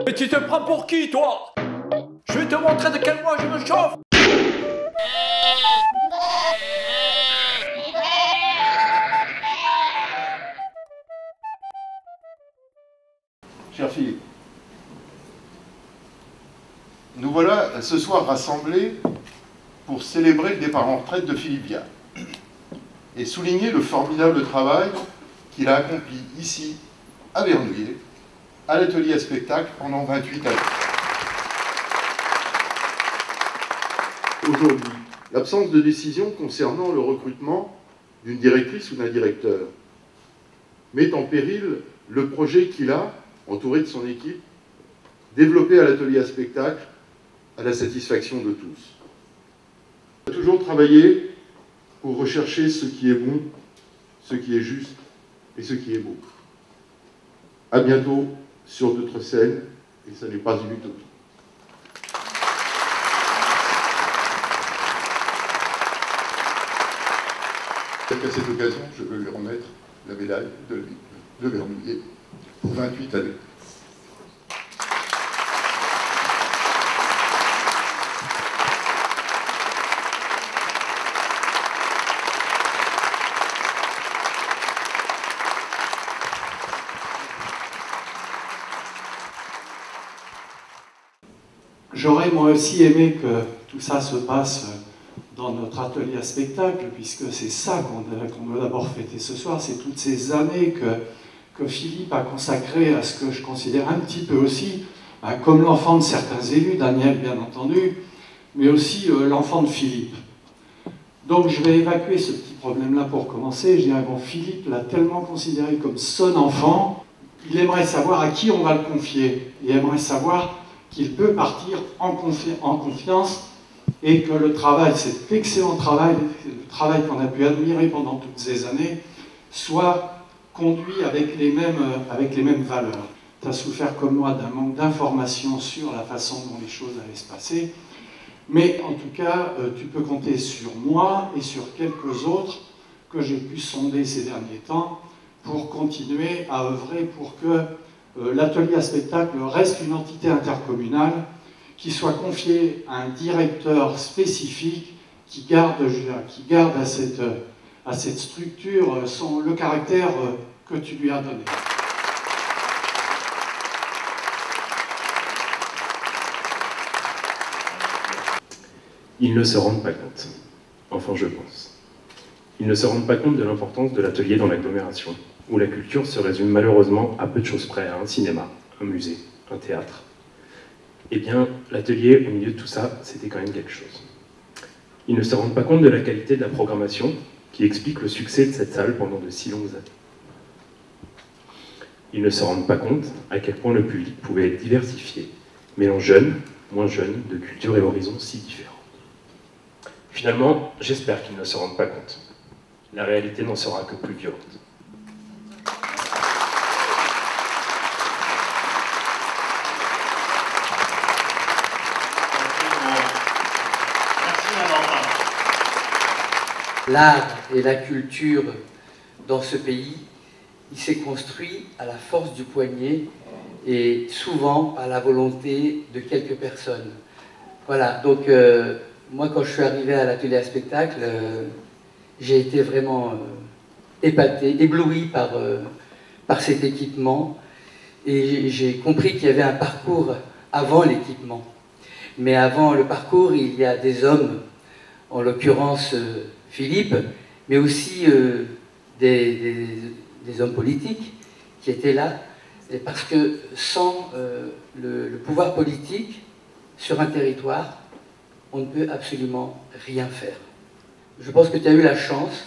Mais tu te prends pour qui, toi? Je vais te montrer de quel bois je me chauffe. Cher Philippe, nous voilà ce soir rassemblés pour célébrer le départ en retraite de Philippe Viard et souligner le formidable travail qu'il a accompli ici, à Vernouillet, à l'atelier à spectacle pendant 28 années. Aujourd'hui, l'absence de décision concernant le recrutement d'une directrice ou d'un directeur met en péril le projet qu'il a, entouré de son équipe, développé à l'atelier à spectacle à la satisfaction de tous. Il a toujours travaillé pour rechercher ce qui est bon, ce qui est juste et ce qui est beau. À bientôt sur d'autres scènes, et ça n'est pas une utopie. À cette occasion, je veux lui remettre la médaille de Vernouillet pour 28 années. J'aurais moi aussi aimé que tout ça se passe dans notre atelier à spectacle, puisque c'est ça qu'on doit d'abord fêter ce soir, c'est toutes ces années que Philippe a consacrées à ce que je considère un petit peu aussi comme l'enfant de certains élus, Daniel bien entendu, mais aussi l'enfant de Philippe. Donc je vais évacuer ce petit problème-là pour commencer. Je dirais, bon, Philippe l'a tellement considéré comme son enfant, il aimerait savoir à qui on va le confier, il aimerait savoir qu'il peut partir en confiance et que le travail, cet excellent travail, le travail qu'on a pu admirer pendant toutes ces années, soit conduit avec les mêmes valeurs. Tu as souffert comme moi d'un manque d'informations sur la façon dont les choses allaient se passer, mais en tout cas, tu peux compter sur moi et sur quelques autres que j'ai pu sonder ces derniers temps pour continuer à œuvrer pour que l'atelier à spectacle reste une entité intercommunale qui soit confiée à un directeur spécifique qui garde à cette structure le caractère que tu lui as donné. Ils ne se rendent pas compte. Enfin, je pense. Ils ne se rendent pas compte de l'importance de l'atelier dans l'agglomération, où la culture se résume malheureusement à peu de choses près à un cinéma, un musée, un théâtre. Eh bien, l'atelier, au milieu de tout ça, c'était quand même quelque chose. Ils ne se rendent pas compte de la qualité de la programmation qui explique le succès de cette salle pendant de si longues années. Ils ne se rendent pas compte à quel point le public pouvait être diversifié, mêlant jeunes, moins jeunes, de cultures et horizons si différents. Finalement, j'espère qu'ils ne se rendent pas compte. La réalité n'en sera que plus violente. L'art et la culture dans ce pays, il s'est construit à la force du poignet et souvent à la volonté de quelques personnes. Voilà, donc moi quand je suis arrivé à l'atelier à spectacle, j'ai été vraiment épaté, ébloui par cet équipement et j'ai compris qu'il y avait un parcours avant l'équipement. Mais avant le parcours, il y a des hommes, en l'occurrence Philippe, mais aussi des hommes politiques qui étaient là, parce que sans le pouvoir politique sur un territoire, on ne peut absolument rien faire. Je pense que tu as eu la chance,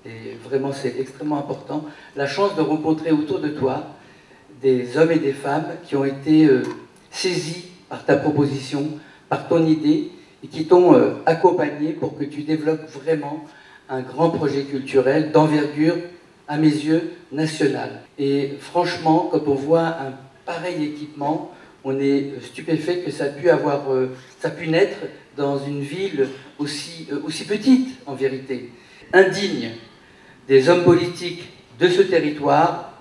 et vraiment c'est extrêmement important, la chance de rencontrer autour de toi des hommes et des femmes qui ont été saisis par ta proposition, par ton idée, et qui t'ont accompagné pour que tu développes vraiment un grand projet culturel d'envergure, à mes yeux, nationale. Et franchement, quand on voit un pareil équipement, on est stupéfait que ça a pu naître dans une ville aussi petite, en vérité. Indigne des hommes politiques de ce territoire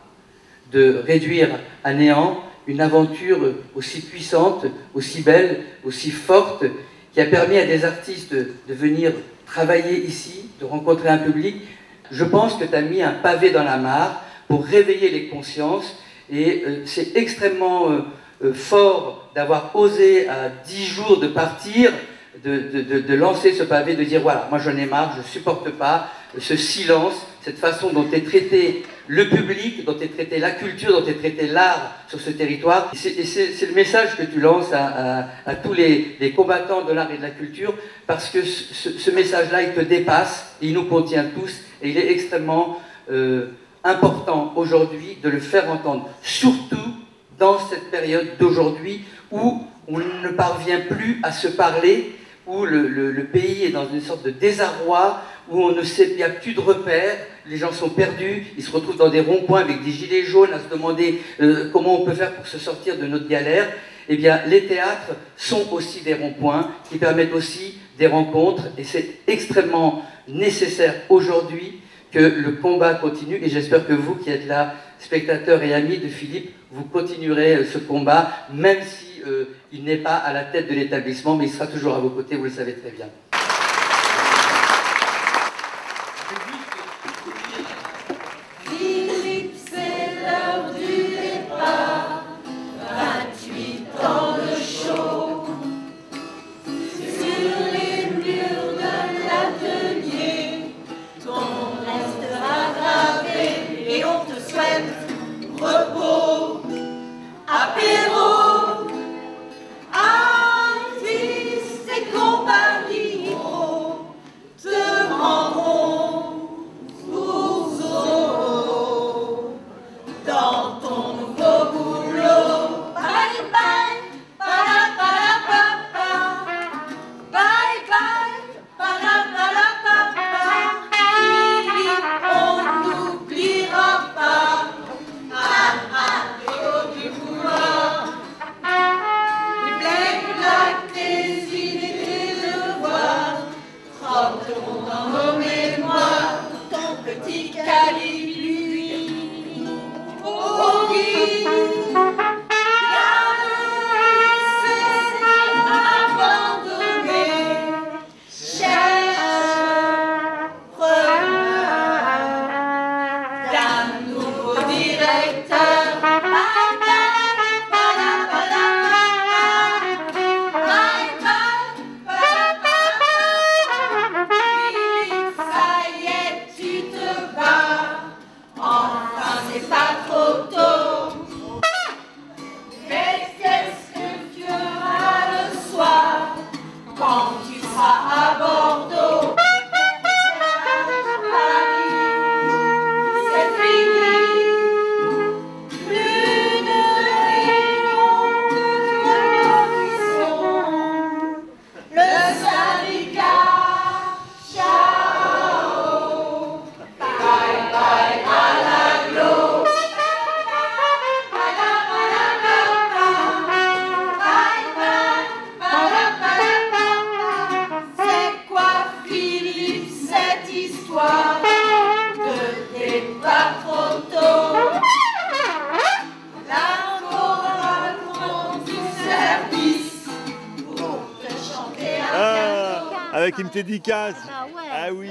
de réduire à néant une aventure aussi puissante, aussi belle, aussi forte, qui a permis à des artistes de venir travailler ici, de rencontrer un public. Je pense que tu as mis un pavé dans la mare pour réveiller les consciences, et c'est extrêmement fort d'avoir osé à 10 jours de partir, de lancer ce pavé, de dire voilà, moi j'en ai marre, je ne supporte pas ce silence, cette façon dont est traité le public, dont est traité la culture, dont est traité l'art sur ce territoire. Et c'est le message que tu lances à tous les combattants de l'art et de la culture, parce que ce message-là, il te dépasse, il nous contient tous, et il est extrêmement important aujourd'hui de le faire entendre, surtout dans cette période d'aujourd'hui où on ne parvient plus à se parler, où le pays est dans une sorte de désarroi, où on ne sait, il n'y a plus de repères, les gens sont perdus, ils se retrouvent dans des ronds-points avec des gilets jaunes à se demander comment on peut faire pour se sortir de notre galère. Eh bien, les théâtres sont aussi des ronds-points qui permettent aussi des rencontres, et c'est extrêmement nécessaire aujourd'hui que le combat continue, et j'espère que vous qui êtes là, spectateurs et amis de Philippe, vous continuerez ce combat, même si il n'est pas à la tête de l'établissement, mais il sera toujours à vos côtés, vous le savez très bien. Philippe, c'est l'heure du départ, 28 ans de show. Sur les murs de l'atelier, ton nom restera gravé et on te souhaite repos, apéro. Artistes et compagnie te rendront pour Zorro dans ton nouveau boulot. Bye bye, pa-la-pa-la-pa-pa. Bye bye, pa-la-pa-la-pa-pa. Philippe, on n'oubliera pas. Ah ah, héros du pouvoir. Tes idées, tes devoirs trembleront dans nos mémoires. Ton petit calibre, lui, oh oui, c'est abandonné. Cherche d'un nouveau directeur. Avec une dédicace. Ah oui,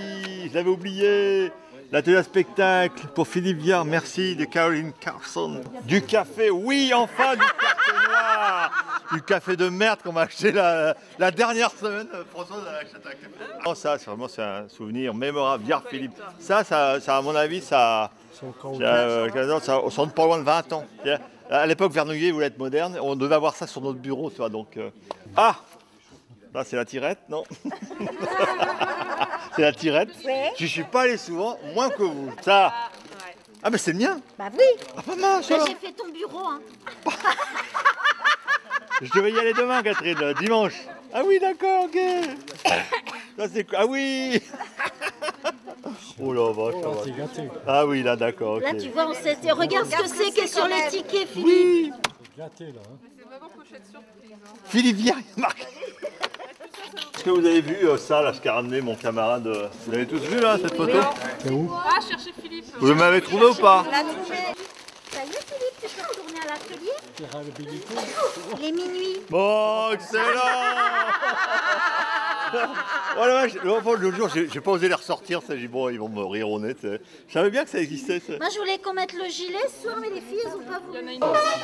je l'avais oublié. L'atelier à spectacle pour Philippe Viard, merci, de Caroline Carson. Du café, oui, enfin, du café noir. Du café de merde qu'on m'a acheté la dernière semaine. François a acheté un café. Oh, ça, c'est un souvenir mémorable. Viard Philippe. Ça, à mon avis, ça sonne pas loin de 20 ans. À l'époque, Vernouillet voulait être moderne. On devait avoir ça sur notre bureau, tu vois, donc... Ah! Là, c'est la tirette, non? C'est la tirette. Ouais. Je suis pas allé souvent, moins que vous. Ça. Ah, mais c'est le mien. Bah oui. Ah, pas mal, ça. Bah, j'ai fait ton bureau, hein. Je devais y aller demain, Catherine, dimanche. Ah oui, d'accord, ok. Ça, c'est quoi? Ah oui. Oh là, vache. Ah oui, là, d'accord, ok. Là, tu vois, on sait. Regarde ce que c'est qui est sur le ticket, Philippe. Oui. Gâté, là. Hein. C'est vraiment pochette surprise. Hein. Philippe Viard, Marc. Est-ce que vous avez vu ça, là, ce qu'a ramené mon camarade? Vous l'avez tous vu, là, cette photo? C'est où? Ah, cherchez Philippe. Vous m'avez trouvé ou pas? On l'a trouvé. Ça y est, Philippe, tu peux retourner à l'atelier. Il est minuit. Bon, excellent. Oh la vache, l'autre jour, j'ai pas osé les ressortir, ça, j'ai dit bon, ils vont me rire au nez. Je savais bien que ça existait. Ça. Moi, je voulais qu'on mette le gilet ce soir, mais les filles, elles ont pas voulu. Il y en a une aussi.